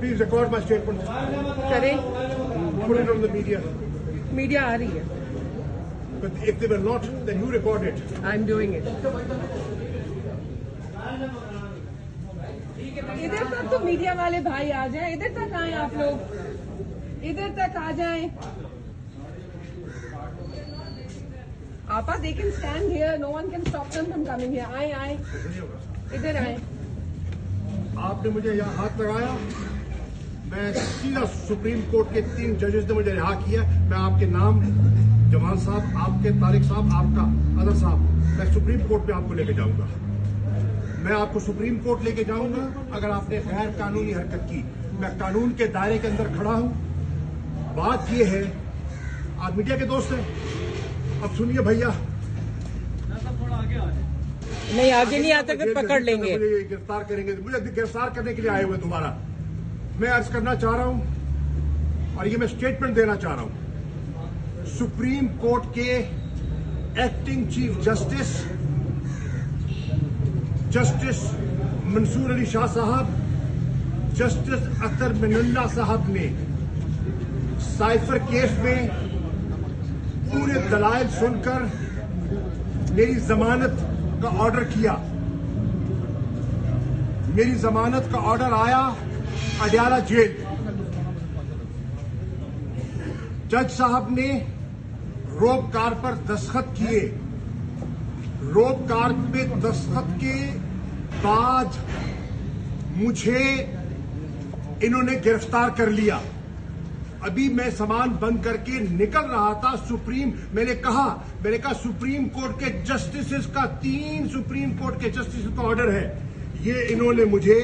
Please record my statement. करें, Put it on the media. Media आ रही है. But if they were not, then you record it. I am doing it. इधर तक तो media वाले भाई आ जाएं. इधर तक आए आप लोग. इधर तक आ जाएं. आपा they can stand here. No one can stop them from coming here. आए. इधर आए. आपने मुझे यहाँ हाथ लगाया, मैं सीधा सुप्रीम कोर्ट के 3 जजेस ने मुझे रिहा किया. मैं आपके नाम, जवान साहब, आपके तारिक साहब, आपका अदर साहब, मैं सुप्रीम कोर्ट पे आपको लेके जाऊंगा. मैं आपको सुप्रीम कोर्ट लेके जाऊंगा अगर आपने गैर कानूनी हरकत की. मैं कानून के दायरे के अंदर खड़ा हूं. बात यह है, आप मीडिया के दोस्त हैं, अब सुनिए भैया. नहीं, आगे नहीं आता फिर पकड़ लेंगे. मुझे गिरफ्तार करेंगे, मुझे गिरफ्तार करने के लिए आए हुए दोबारा. मैं अर्ज करना चाह रहा हूं और ये मैं स्टेटमेंट देना चाह रहा हूं. सुप्रीम कोर्ट के acting chief justice Mansoor Ali Shah साहब, जस्टिस अख्तर मिनुल्लाह साहब ने साइफर केस में पूरे दलाइल सुनकर मेरी जमानत का ऑर्डर किया. मेरी जमानत का ऑर्डर आया अडयाला जेल. जज साहब ने रोप कार पर दस्तखत किए. रोप कार पे दस्तखत के बाद मुझे इन्होंने गिरफ्तार कर लिया. अभी मैं सामान बंद करके निकल रहा था. मैंने कहा सुप्रीम कोर्ट के जस्टिस का 3 सुप्रीम कोर्ट के जस्टिस का ऑर्डर है. ये इन्होंने मुझे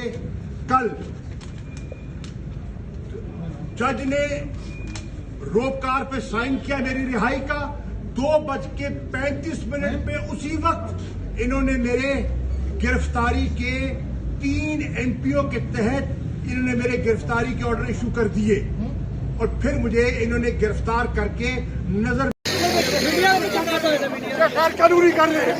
कल जज ने रोप कार पे साइन किया मेरी रिहाई का. 2:35 पे उसी वक्त इन्होंने मेरे गिरफ्तारी के 3 एमपीओ के तहत इन्होंने मेरे गिरफ्तारी के ऑर्डर इशू कर दिए और फिर मुझे इन्होंने गिरफ्तार करके नजर कानूनी कर रहे हैं.